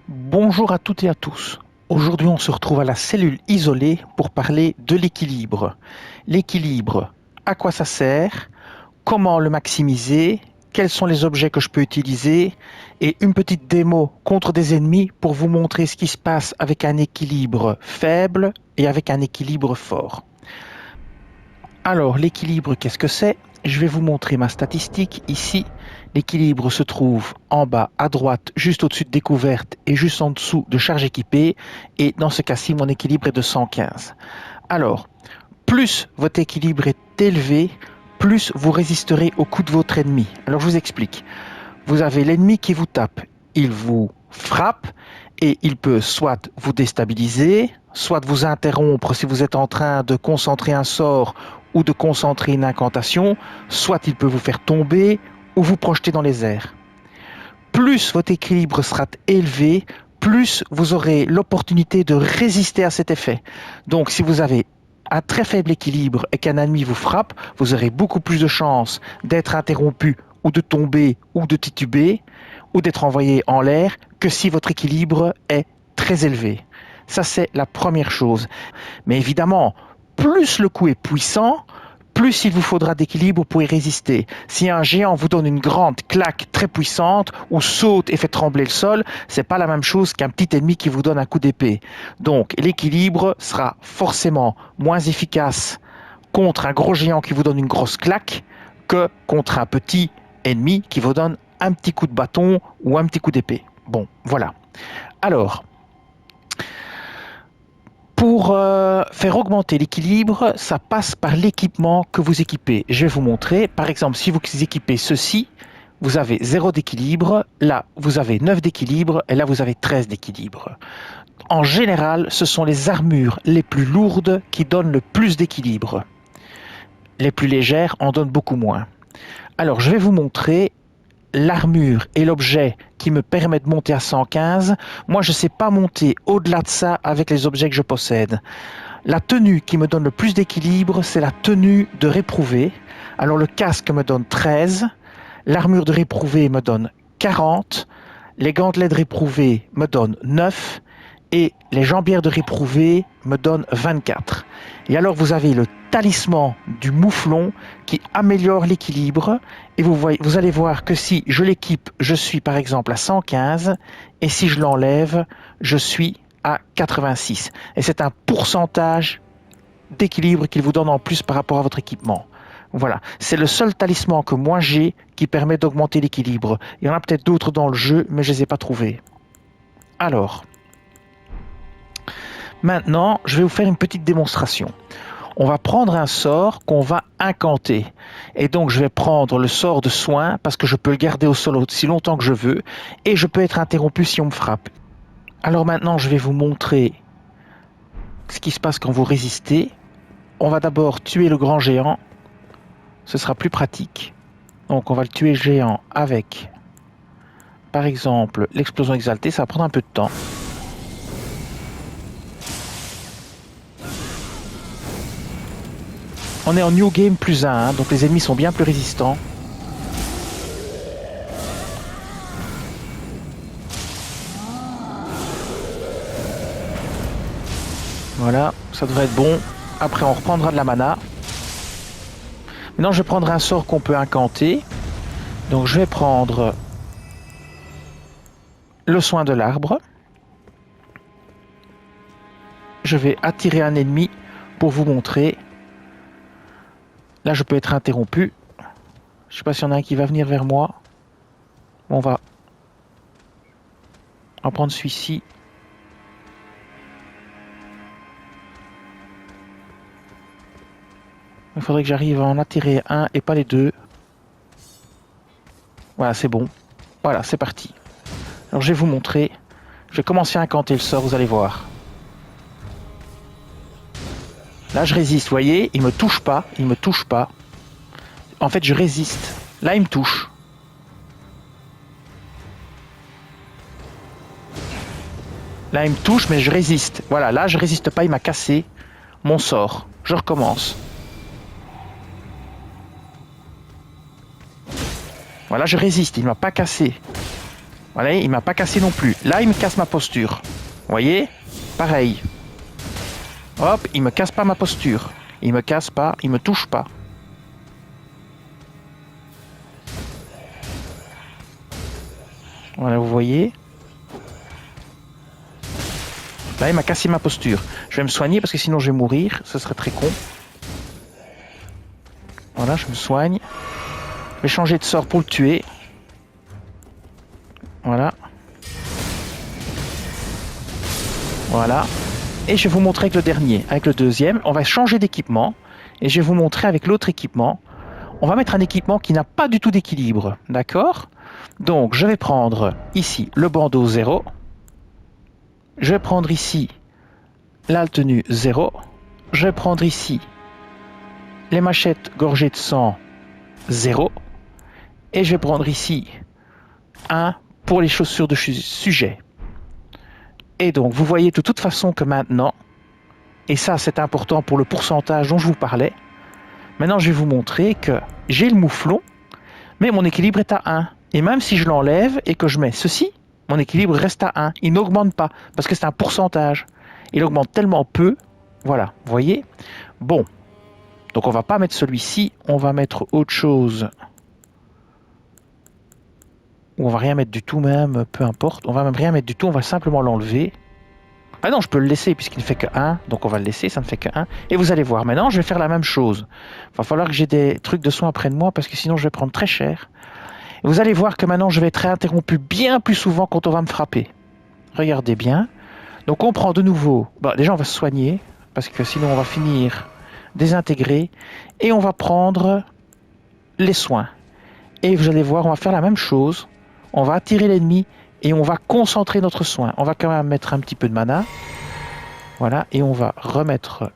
Bonjour à toutes et à tous. Aujourd'hui, on se retrouve à la cellule isolée pour parler de l'équilibre. L'équilibre, à quoi ça sert? Comment le maximiser? Quels sont les objets que je peux utiliser? Et une petite démo contre des ennemis pour vous montrer ce qui se passe avec un équilibre faible et avec un équilibre fort. Alors, l'équilibre, qu'est-ce que c'est? Je vais vous montrer ma statistique ici. L'équilibre se trouve en bas à droite, juste au-dessus de découverte et juste en dessous de charge équipée. Et dans ce cas-ci, mon équilibre est de 115. Alors, plus votre équilibre est élevé, plus vous résisterez au coup de votre ennemi. Alors, je vous explique. Vous avez l'ennemi qui vous tape. Il vous frappe et il peut soit vous déstabiliser, soit vous interrompre si vous êtes en train de concentrer un sort ou de concentrer une incantation, soit il peut vous faire tomber ou vous projeter dans les airs. Plus votre équilibre sera élevé, plus vous aurez l'opportunité de résister à cet effet. Donc si vous avez un très faible équilibre et qu'un ennemi vous frappe, vous aurez beaucoup plus de chances d'être interrompu ou de tomber ou de tituber ou d'être envoyé en l'air que si votre équilibre est très élevé. Ça, c'est la première chose. Mais évidemment, plus le coup est puissant, plus il vous faudra d'équilibre pour y résister. Si un géant vous donne une grande claque très puissante ou saute et fait trembler le sol, c'est pas la même chose qu'un petit ennemi qui vous donne un coup d'épée. Donc l'équilibre sera forcément moins efficace contre un gros géant qui vous donne une grosse claque que contre un petit ennemi qui vous donne un petit coup de bâton ou un petit coup d'épée. Bon, voilà. Alors, pour faire augmenter l'équilibre, ça passe par l'équipement que vous équipez. Je vais vous montrer. Par exemple, si vous équipez ceci, vous avez 0 d'équilibre, là vous avez 9 d'équilibre et là vous avez 13 d'équilibre. En général, ce sont les armures les plus lourdes qui donnent le plus d'équilibre. Les plus légères en donnent beaucoup moins. Alors je vais vous montrer l'armure et l'objet qui me permet de monter à 115, moi je ne sais pas monter au-delà de ça avec les objets que je possède. La tenue qui me donne le plus d'équilibre, c'est la tenue de réprouvé. Alors le casque me donne 13, l'armure de réprouvé me donne 40, les gantelets de réprouvé me donnent 9 et les jambières de réprouvé me donnent 24. Et alors vous avez le talisman du mouflon qui améliore l'équilibre et vous allez voir que si je l'équipe, je suis par exemple à 115 et si je l'enlève, je suis à 86. Et c'est un pourcentage d'équilibre qu'il vous donne en plus par rapport à votre équipement. Voilà, c'est le seul talisman que moi j'ai qui permet d'augmenter l'équilibre. Il y en a peut-être d'autres dans le jeu, mais je ne les ai pas trouvés. Alors, maintenant, je vais vous faire une petite démonstration. On va prendre un sort qu'on va incanter. Et donc, je vais prendre le sort de soin parce que je peux le garder au sol aussi longtemps que je veux et je peux être interrompu si on me frappe. Alors maintenant, je vais vous montrer ce qui se passe quand vous résistez. On va d'abord tuer le grand géant. Ce sera plus pratique. Donc, on va le tuer géant avec, par exemple, l'explosion exaltée. Ça va prendre un peu de temps. On est en New Game plus 1, donc les ennemis sont bien plus résistants. Voilà, ça devrait être bon. Après, on reprendra de la mana. Maintenant, je vais prendre un sort qu'on peut incanter. Donc, je vais prendre le soin de l'arbre. Je vais attirer un ennemi pour vous montrer. Là, je peux être interrompu. Je ne sais pas s'il y en a un qui va venir vers moi. On va prendre celui-ci. Il faudrait que j'arrive à en attirer un et pas les deux. Voilà, c'est bon. Voilà, c'est parti. Alors, je vais vous montrer. Je vais commencer à incanter le sort, vous allez voir. Là, je résiste, vous voyez, il me touche pas, il me touche pas. En fait, je résiste. Là, il me touche. Là, il me touche, mais je résiste. Voilà, là, je résiste pas, il m'a cassé mon sort. Je recommence. Voilà, je résiste, il m'a pas cassé. Voilà, il m'a pas cassé non plus. Là, il me casse ma posture. Vous voyez? Pareil. Hop, il me casse pas ma posture. Il me casse pas, il me touche pas. Voilà, vous voyez? Là, il m'a cassé ma posture. Je vais me soigner parce que sinon je vais mourir. Ce serait très con. Voilà, je me soigne. Je vais changer de sort pour le tuer. Voilà. Voilà. Et je vais vous montrer avec le dernier. Avec le deuxième, on va changer d'équipement. Et je vais vous montrer avec l'autre équipement. On va mettre un équipement qui n'a pas du tout d'équilibre. D'accord? Donc, je vais prendre ici le bandeau 0. Je vais prendre ici la tenue 0. Je vais prendre ici les machettes gorgées de sang 0. Et je vais prendre ici 1 pour les chaussures de sujet. Et donc, vous voyez de toute façon que maintenant, et ça c'est important pour le pourcentage dont je vous parlais, maintenant je vais vous montrer que j'ai le mouflon, mais mon équilibre est à 1. Et même si je l'enlève et que je mets ceci, mon équilibre reste à 1. Il n'augmente pas, parce que c'est un pourcentage. Il augmente tellement peu, voilà, vous voyez. Bon, donc on va pas mettre celui-ci, on va mettre autre chose. Ou on va rien mettre du tout même, peu importe. On va même rien mettre du tout, on va simplement l'enlever. Ah non, je peux le laisser puisqu'il ne fait que 1, donc on va le laisser, ça ne fait que 1. Et vous allez voir, maintenant je vais faire la même chose. Il va falloir que j'ai des trucs de soins près de moi parce que sinon je vais prendre très cher. Et vous allez voir que maintenant je vais être interrompu bien plus souvent quand on va me frapper. Regardez bien. Donc on prend de nouveau, déjà on va se soigner parce que sinon on va finir désintégré. Et on va prendre les soins. Et vous allez voir, on va faire la même chose. On va attirer l'ennemi et on va concentrer notre soin. On va quand même mettre un petit peu de mana. Voilà, et on va remettre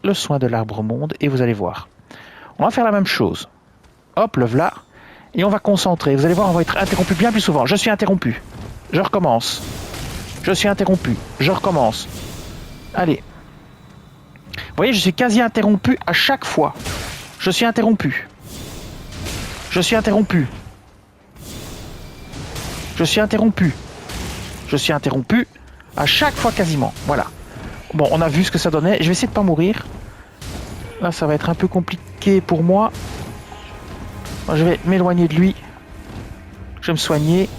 le soin de l'arbre monde et vous allez voir. On va faire la même chose. Hop, le voilà. Et on va concentrer. Vous allez voir, on va être interrompu bien plus souvent. Je suis interrompu. Je recommence. Je suis interrompu. Je recommence. Allez. Vous voyez, je suis quasi interrompu à chaque fois. Je suis interrompu. Je suis interrompu. Je suis interrompu. Je suis interrompu à chaque fois quasiment. Voilà. Bon, on a vu ce que ça donnait. Je vais essayer de pas mourir. Là, ça va être un peu compliqué pour moi. Je vais m'éloigner de lui. Je vais me soigner.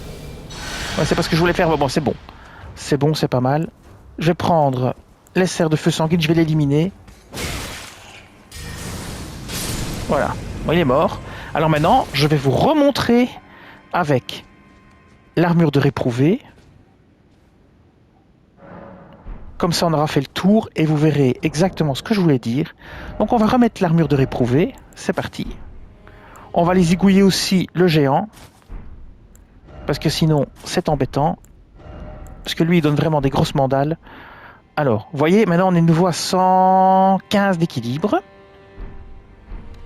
Ouais, c'est parce que je voulais faire... Bon, c'est bon. C'est bon, c'est pas mal. Je vais prendre les serres de feu sanguine. Je vais l'éliminer. Voilà. Bon, il est mort. Alors maintenant, je vais vous remontrer avec l'armure de réprouvé. Comme ça, on aura fait le tour et vous verrez exactement ce que je voulais dire. Donc, on va remettre l'armure de réprouvé. C'est parti. On va les zigouiller aussi le géant. Parce que sinon, c'est embêtant. Parce que lui, il donne vraiment des grosses mandales. Alors, vous voyez, maintenant, on est de nouveau à 115 d'équilibre.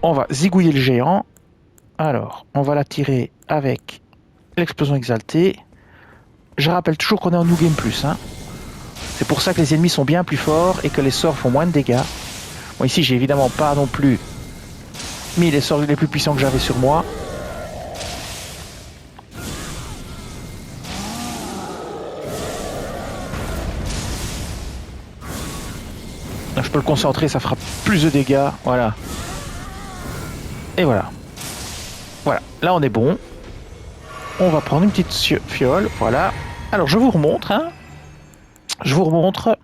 On va zigouiller le géant. Alors, on va l'attirer avec l'explosion exaltée. Je rappelle toujours qu'on est en New Game Plus. Hein. C'est pour ça que les ennemis sont bien plus forts et que les sorts font moins de dégâts. Bon, ici, j'ai évidemment pas non plus mis les sorts les plus puissants que j'avais sur moi. Donc, je peux le concentrer, ça fera plus de dégâts. Voilà. Et voilà. Voilà. Là, on est bon. On va prendre une petite fiole. Voilà. Alors, je vous remontre. Hein. Je vous remontre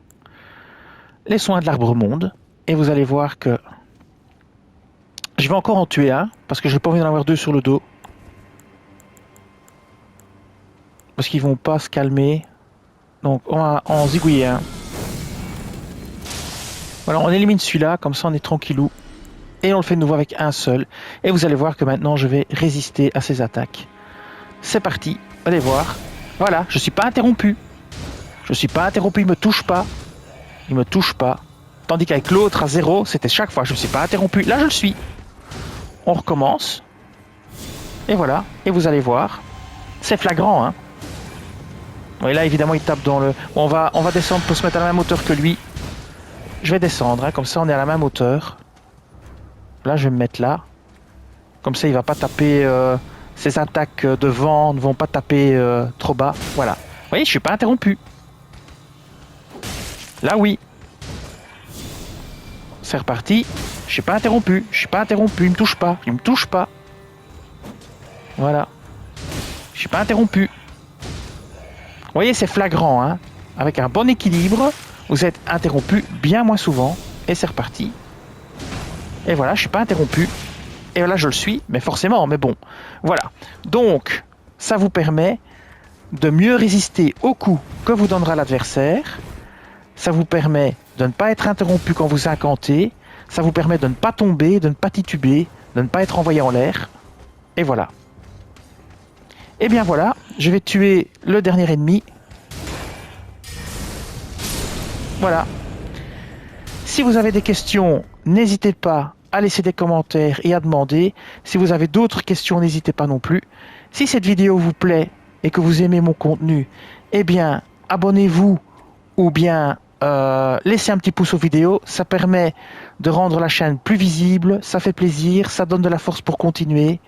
les soins de l'arbre monde. Et vous allez voir que je vais encore en tuer un. Parce que je n'ai pas envie d'en avoir deux sur le dos. Parce qu'ils vont pas se calmer. Donc, on va en zigouiller un. Voilà, on élimine celui-là. Comme ça, on est tranquillou. Et on le fait de nouveau avec un seul. Et vous allez voir que maintenant, je vais résister à ces attaques. C'est parti. Allez voir. Voilà, je ne suis pas interrompu. Je ne suis pas interrompu, il ne me touche pas. Il ne me touche pas. Tandis qu'avec l'autre à 0, c'était chaque fois. Je ne suis pas interrompu. Là, je le suis. On recommence. Et voilà. Et vous allez voir. C'est flagrant, hein. Et là, évidemment, il tape dans le... Bon, on va descendre pour se mettre à la même hauteur que lui. Je vais descendre, hein. Comme ça, on est à la même hauteur. Là, je vais me mettre là. Comme ça, il ne va pas taper Ces attaques de vent ne vont pas taper trop bas. Voilà. Vous voyez, je suis pas interrompu. Là, oui. C'est reparti. Je suis pas interrompu. Je suis pas interrompu. Il me touche pas. Il me touche pas. Voilà. Je suis pas interrompu. Vous voyez, c'est flagrant, hein. Avec un bon équilibre, vous êtes interrompu bien moins souvent. Et c'est reparti. Et voilà, je suis pas interrompu. Et là, je le suis, mais forcément, mais bon. Voilà. Donc, ça vous permet de mieux résister aux coups que vous donnera l'adversaire. Ça vous permet de ne pas être interrompu quand vous incantez. Ça vous permet de ne pas tomber, de ne pas tituber, de ne pas être envoyé en l'air. Et voilà. Et bien voilà, je vais tuer le dernier ennemi. Voilà. Si vous avez des questions, n'hésitez pas à laisser des commentaires et à demander. Si vous avez d'autres questions, n'hésitez pas non plus. Si cette vidéo vous plaît et que vous aimez mon contenu, eh bien, abonnez-vous ou bien laissez un petit pouce aux vidéos. Ça permet de rendre la chaîne plus visible, ça fait plaisir, ça donne de la force pour continuer.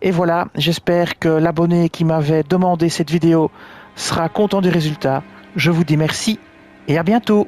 Et voilà, j'espère que l'abonné qui m'avait demandé cette vidéo sera content du résultat. Je vous dis merci et à bientôt.